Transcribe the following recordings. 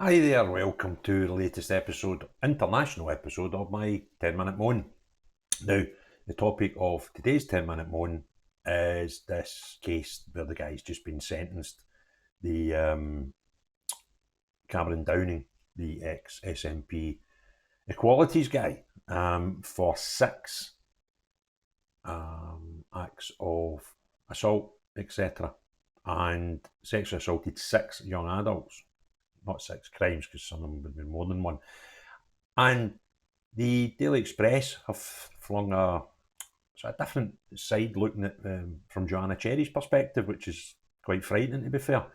Hi there, welcome to the latest international episode of my 10-minute moan. Now, the topic of today's 10-minute moan is this case where the guy's just been sentenced, the Cameron Downing, the ex SNP Equalities guy, for 6 acts of assault, etc., and sexually assaulted 6 young adults. Not 6 crimes, because some of them would be more than one. And the Daily Express have flung a different side looking at from Johanne Cherry's perspective, which is quite frightening, to be fair.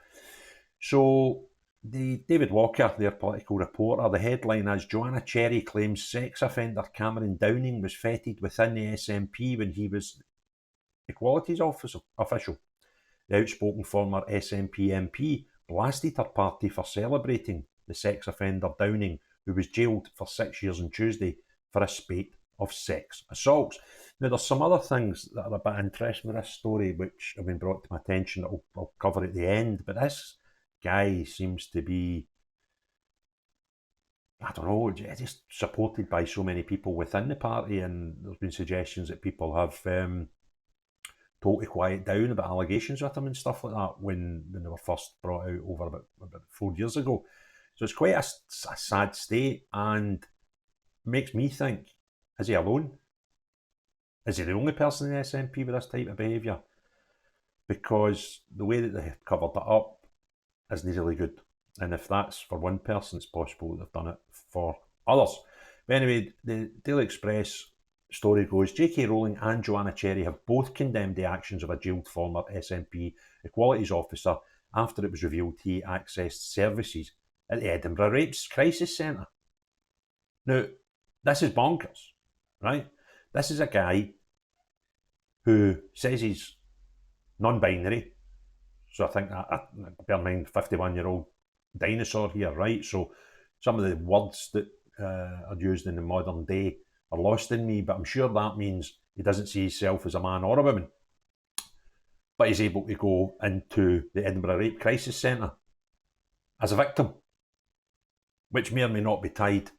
So the David Walker, their political reporter, the headline is Johanne Cherry claims sex offender Cameron Downing was feted within the SNP when he was equalities official. The outspoken former SNP MP blasted her party for celebrating the sex offender Downing, who was jailed for 6 years on Tuesday for a spate of sex assaults. Now, there's some other things that are a bit interesting with this story, which have been brought to my attention that I'll cover at the end. But this guy seems to be, I don't know, just supported by so many people within the party, and there's been suggestions that people have told to quiet down about allegations with him and stuff like that when they were first brought out over about 4 years ago. So it's quite a sad state, and makes me think, is he alone? Is he the only person in the SNP with this type of behaviour? Because the way that they covered it up isn't really good. And if that's for one person, it's possible that they've done it for others. But anyway, the Daily Express story goes, J.K. Rowling and Johanne Cherry have both condemned the actions of a jailed former SNP Equalities officer after it was revealed he accessed services at the Edinburgh Rapes Crisis Centre. Now, this is bonkers, right? This is a guy who says he's non-binary. So I think that, bear in mind, 51-year-old dinosaur here, right? So some of the words that are used in the modern day are lost in me, but I'm sure that means he doesn't see himself as a man or a woman. But he's able to go into the Edinburgh Rape Crisis Centre as a victim, which may or may not be tied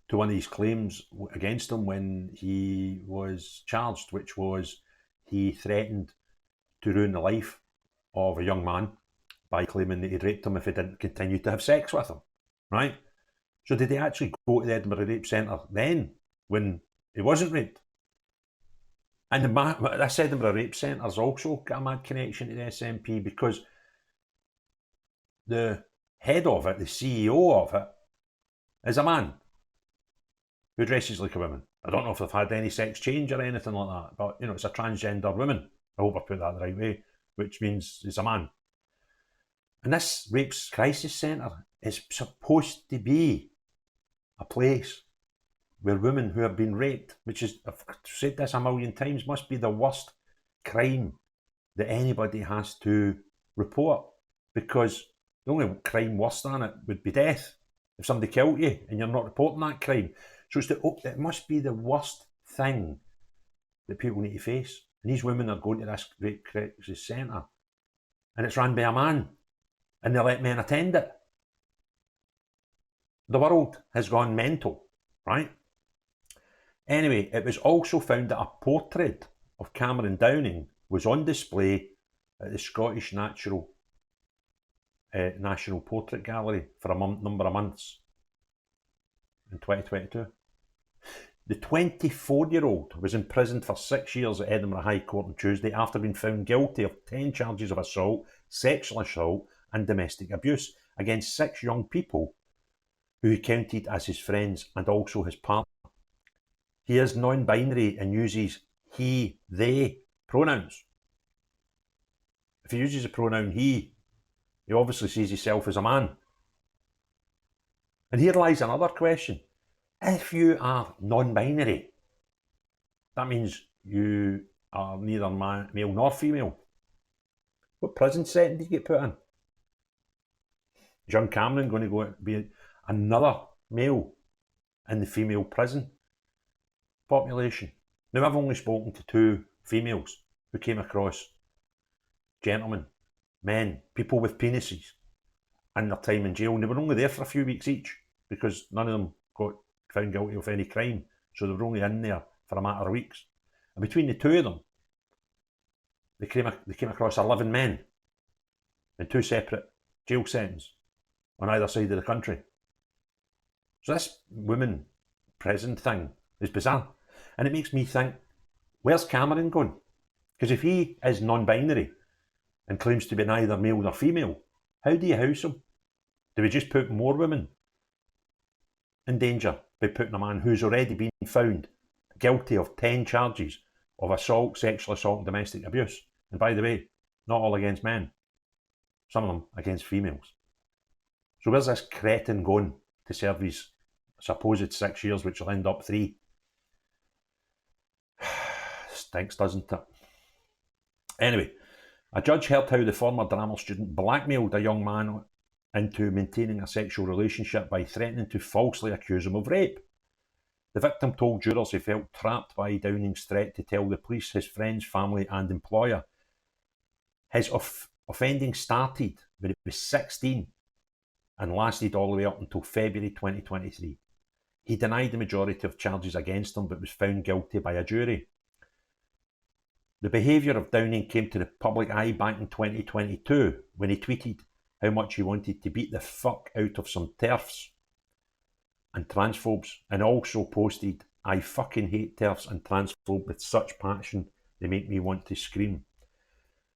to one of these claims against him when he was charged, which was he threatened to ruin the life of a young man by claiming that he'd raped him if he didn't continue to have sex with him, right? So did he actually go to the Edinburgh Rape Centre then, when he wasn't raped? And this Edinburgh Rape Centre's also got a mad connection to the SNP, because the head of it, the CEO of it, is a man who dresses like a woman. I don't know if they've had any sex change or anything like that, but it's a transgender woman. I hope I put that the right way, which means it's a man. And this Rapes Crisis Centre is supposed to be a place where women who have been raped, which is, I've said this a million times, must be the worst crime that anybody has to report, because the only crime worse than it would be death, if somebody killed you and you're not reporting that crime. So it must be the worst thing that people need to face. And these women are going to this Rape Crisis Centre, and it's run by a man, and they let men attend it. The world has gone mental, right? Anyway, it was also found that a portrait of Cameron Downing was on display at the Scottish National Portrait Gallery for a number of months in 2022. The 24-year-old was imprisoned for 6 years at Edinburgh High Court on Tuesday after being found guilty of 10 charges of assault, sexual assault and domestic abuse against 6 young people who he counted as his friends and also his partner. He is non-binary and uses he, they pronouns. If he uses the pronoun he obviously sees himself as a man. And here lies another question. If you are non-binary, that means you are neither male nor female. What prison setting do you get put in? Is young Cameron going to go and be another male in the female prison population? Now, I've only spoken to 2 females who came across gentlemen, men, people with penises, in their time in jail, and they were only there for a few weeks each because none of them got found guilty of any crime, so they were only in there for a matter of weeks. And between the two of them, they came across 11 men in 2 separate jail sentences on either side of the country. So this women prison thing is bizarre. And it makes me think, where's Cameron going? Because if he is non-binary and claims to be neither male nor female, how do you house him? Do we just put more women in danger by putting a man who's already been found guilty of 10 charges of assault, sexual assault and domestic abuse? And by the way, not all against men. Some of them against females. So where's this cretin going to serve his supposed 6 years, which will end up 3? Stinks, doesn't it? Anyway, a judge heard how the former drama student blackmailed a young man into maintaining a sexual relationship by threatening to falsely accuse him of rape. The victim told jurors he felt trapped by Downing's threat to tell the police, his friends, family and employer. His offending started when he was 16 and lasted all the way up until February 2023. He denied the majority of charges against him but was found guilty by a jury. The behaviour of Downing came to the public eye back in 2022 when he tweeted how much he wanted to beat the fuck out of some TERFs and transphobes, and also posted, "I fucking hate TERFs and transphobes with such passion they make me want to scream."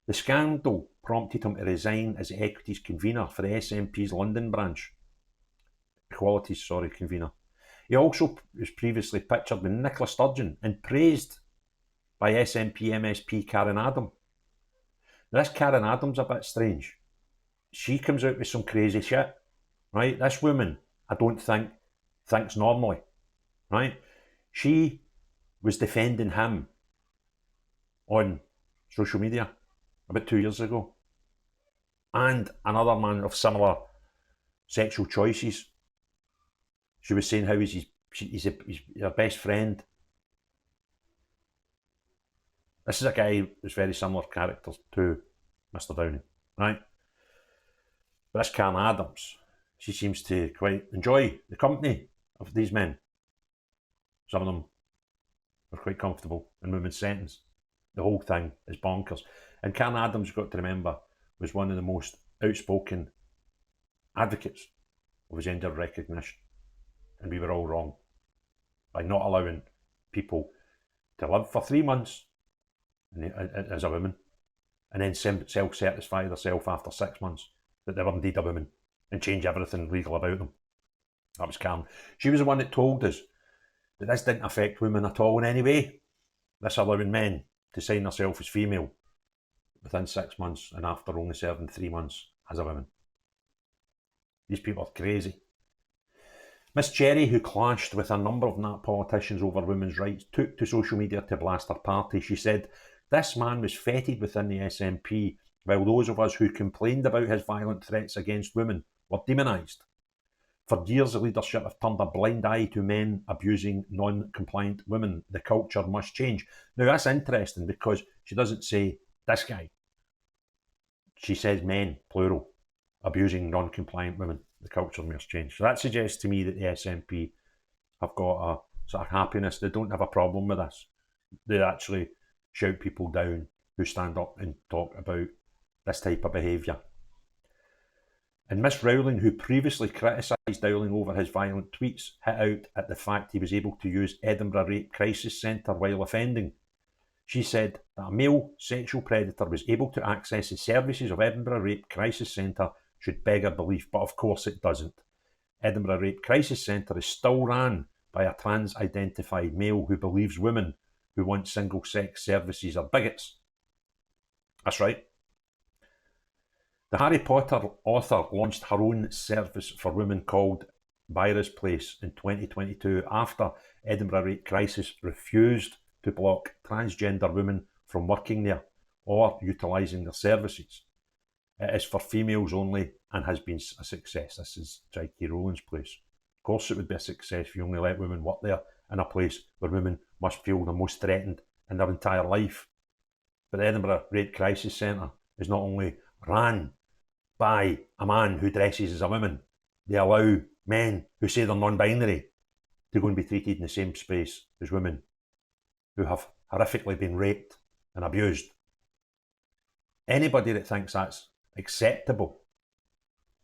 The scandal prompted him to resign as Equities convener for the SNP's London branch. Equalities convener. He also was previously pictured with Nicola Sturgeon and praised by SNP MSP Karen Adams. Now, this Karen Adams a bit strange. She comes out with some crazy shit, right? This woman, I don't think, thinks normally, right? She was defending him on social media about 2 years ago. And another man of similar sexual choices. She was saying how he's her best friend. This is a guy who's very similar characters to Mr. Downing, right? But this Karen Adams, she seems to quite enjoy the company of these men. Some of them are quite comfortable in women's sentence. The whole thing is bonkers. And Karen Adams, you've got to remember, was one of the most outspoken advocates of gender recognition. And we were all wrong by not allowing people to live for 3 months as a woman and then self-satisfy themselves after 6 months that they were indeed a woman and change everything legal about them. That was Karen. She was the one that told us that this didn't affect women at all in any way. This allowing men to sign themselves as female within 6 months and after only serving 3 months as a woman. These people are crazy. Miss Cherry, who clashed with a number of Nat politicians over women's rights, took to social media to blast her party. She said, "This man was feted within the SNP, while those of us who complained about his violent threats against women were demonised. For years, the leadership have turned a blind eye to men abusing non-compliant women. The culture must change." Now, that's interesting because she doesn't say this guy. She says men, plural, abusing non-compliant women. The culture must change. So that suggests to me that the SNP have got a sort of happiness. They don't have a problem with this. They actually shout people down who stand up and talk about this type of behaviour. And Miss Rowling, who previously criticised Dowling over his violent tweets, hit out at the fact he was able to use Edinburgh Rape Crisis Centre while offending. She said that a male sexual predator was able to access the services of Edinburgh Rape Crisis Centre should beggar belief, but of course it doesn't. Edinburgh Rape Crisis Centre is still ran by a trans-identified male who believes women who want single-sex services are bigots. That's right. The Harry Potter author launched her own service for women called Byra's Place in 2022 after Edinburgh Rape Crisis refused to block transgender women from working there or utilising their services. It is for females only and has been a success. This is J.K. Rowling's place. Of course it would be a success if you only let women work there in a place where women must feel the most threatened in their entire life. But the Edinburgh Rape Crisis Centre is not only ran by a man who dresses as a woman. They allow men who say they're non-binary to go and be treated in the same space as women who have horrifically been raped and abused. Anybody that thinks that's acceptable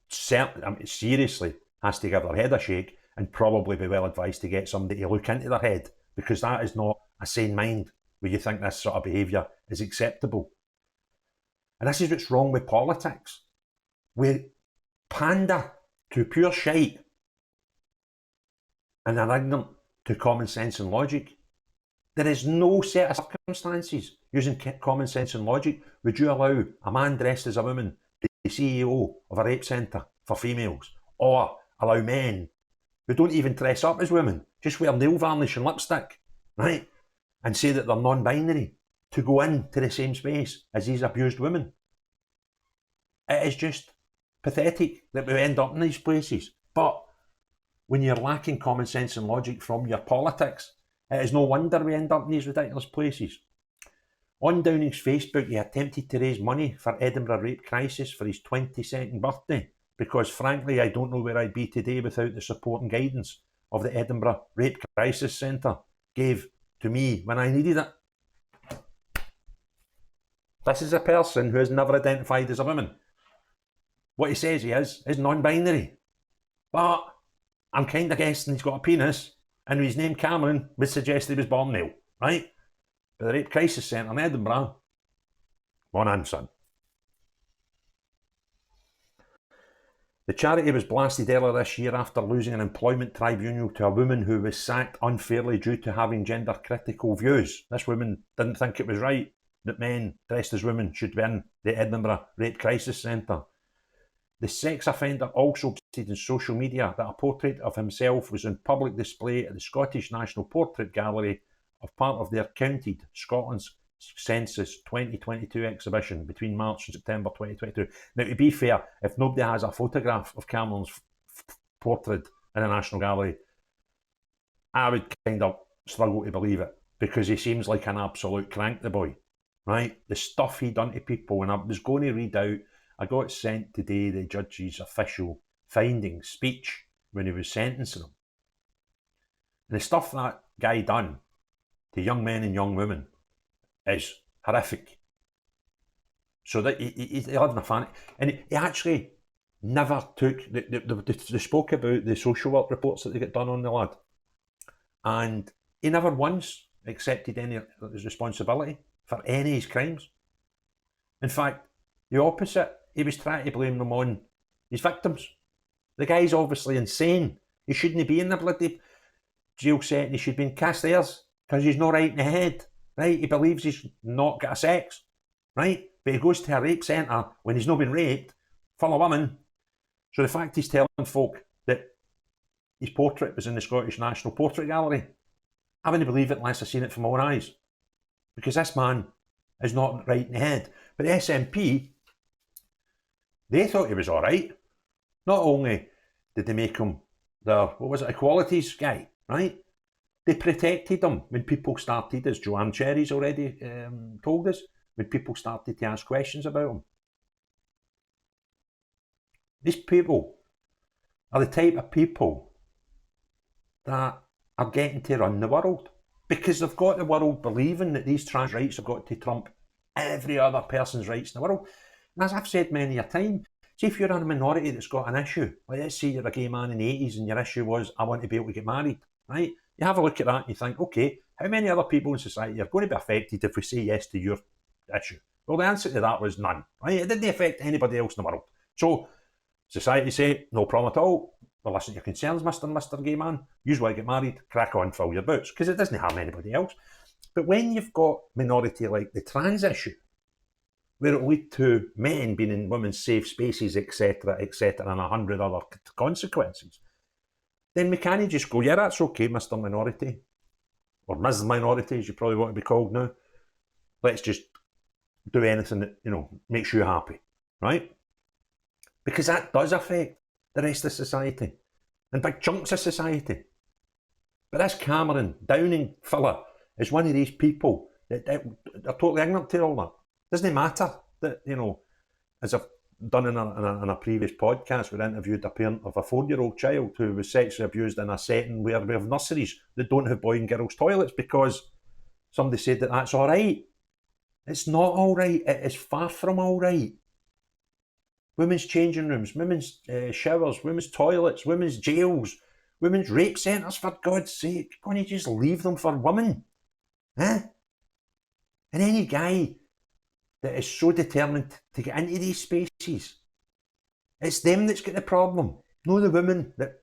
seriously has to give their head a shake and probably be well advised to get somebody to look into their head, because that is not a sane mind where you think this sort of behaviour is acceptable. And this is what's wrong with politics. We pander to pure shite and are ignorant to common sense and logic. There is no set of circumstances using common sense and logic would you allow a man dressed as a woman to be CEO of a rape centre for females, or allow men who don't even dress up as women, just wear nail varnish and lipstick, right, and say that they're non-binary, to go into the same space as these abused women. It is just pathetic that we end up in these places. But when you're lacking common sense and logic from your politics, it is no wonder we end up in these ridiculous places. On Downing's Facebook, he attempted to raise money for Edinburgh Rape Crisis for his 22nd birthday, because frankly I don't know where I'd be today without the support and guidance of the Edinburgh Rape Crisis Centre gave to me when I needed it. This is a person who has never identified as a woman. What he says he is non-binary. But I'm kind of guessing he's got a penis, and his name Cameron would suggest he was born male, right? But the Rape Crisis Centre in Edinburgh, one on, son. The charity was blasted earlier this year after losing an employment tribunal to a woman who was sacked unfairly due to having gender-critical views. This woman didn't think it was right that men dressed as women should be in the Edinburgh Rape Crisis Centre. The sex offender also posted in social media that a portrait of himself was on public display at the Scottish National Portrait Gallery of part of their Counted Scotland's Census 2022 exhibition between March and September 2022. Now, to be fair, if nobody has a photograph of Cameron's portrait in a National Gallery, I would kind of struggle to believe it, because he seems like an absolute crank, the boy, right? The stuff he done to people, and I was going to read out, I got sent today the judge's official findings speech when he was sentencing them. And the stuff that guy done to young men and young women is horrific. So that he's living a fan, and he actually never took, they spoke about the social work reports that they get done on the lad, and he never once accepted any of his responsibility for any of his crimes. In fact, the opposite, he was trying to blame them on his victims. The guy's obviously insane. He shouldn't be in the bloody jail setting. He should be in Castairs, because he's not right in the head, right? He believes he's not got a sex, right? But he goes to a rape centre when he's not been raped, full of women. So the fact he's telling folk that his portrait was in the Scottish National Portrait Gallery, I wouldn't believe it unless I seen it from my own eyes, because this man is not right in the head. But the SNP, they thought he was all right. Not only did they make him the, equalities guy, right? They protected him when people started, as Johanne Cherry's already told us, when people started to ask questions about him. These people are the type of people that are getting to run the world, because they've got the world believing that these trans rights have got to trump every other person's rights in the world. And as I've said many a time, see, if you're in a minority that's got an issue, like let's say you're a gay man in the 80s and your issue was, I want to be able to get married, right? You have a look at that and you think, okay, how many other people in society are going to be affected if we say yes to your issue? Well, the answer to that was none, right? It didn't affect anybody else in the world. So society say, no problem at all. Well, listen to your concerns, Mr. Gay Man. You want to get married, crack on, fill your boots, because it doesn't harm anybody else. But when you've got minority like the trans issue, where it will lead to men being in women's safe spaces, etc., and 100 other consequences, then we can't just go, yeah, that's okay, Mr. Minority, or Ms. Minority, as you probably want to be called now. Let's just do anything that, makes you happy, right? Because that does affect the rest of society and big chunks of society. But this Cameron Downing fella is one of these people that are totally ignorant to all that. Doesn't matter that, as a done in a previous podcast, we interviewed a parent of a 4-year-old child who was sexually abused in a setting where we have nurseries that don't have boy and girls toilets because somebody said that that's all right. It's not all right. It is far from all right. Women's changing rooms, women's showers, women's toilets, women's jails, women's rape centres, for God's sake. Can't you just leave them for women? Huh? And any guy that is so determined to get into these spaces, it's them that's got the problem, not the women that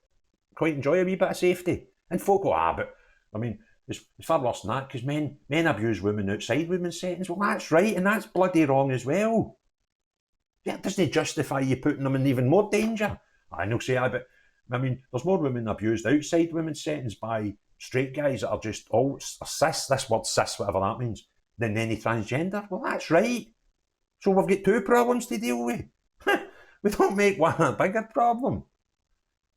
quite enjoy a wee bit of safety. And folk go, but I mean, it's far worse than that, because men abuse women outside women's settings. Well, that's right, and that's bloody wrong as well. Yeah, it doesn't justify you putting them in even more danger. I know, say, but I mean, there's more women abused outside women's settings by straight guys that are just all cis, this word cis, whatever that means, than any transgender. Well, that's right. So we've got two problems to deal with. We don't make one a bigger problem.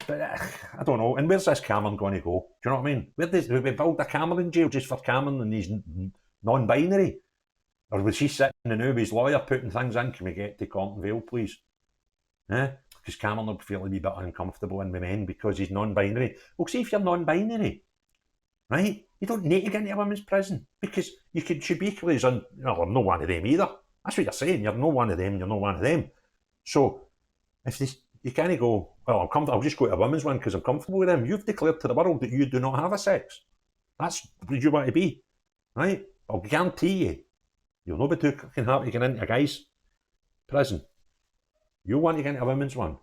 But I don't know. And where's this Cameron going to go? Do you know what I mean? Will we build a Cameron jail just for Cameron and he's non-binary? Or was he sitting in with his lawyer putting things in? Can we get to Compton Vale, please? Because Cameron will feel a wee bit uncomfortable in with men because he's non-binary. Well, see, if you're non-binary, right, you don't need to get into a women's prison because you should be equally as I'm not one of them either. That's what you're saying. You're not one of them. You're not one of them. So if you can't go, well, I'll just go to a women's one because I'm comfortable with them. You've declared to the world that you do not have a sex. That's what you want to be, right? I'll guarantee you, you'll not be too happy to get into a guy's prison. You want to get into a women's one.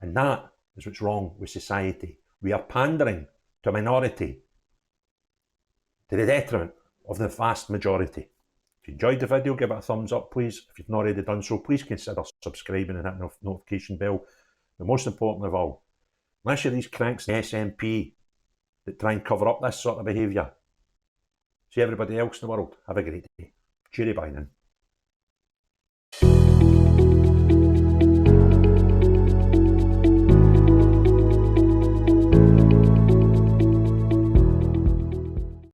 And that is what's wrong with society. We are pandering to a minority to the detriment of the vast majority. If you enjoyed the video, give it a thumbs up, please. If you've not already done so, please consider subscribing and hitting the notification bell. The most important of all, unless you're these cranks in the SNP that try and cover up this sort of behaviour, see everybody else in the world, have a great day. Cheery bye then.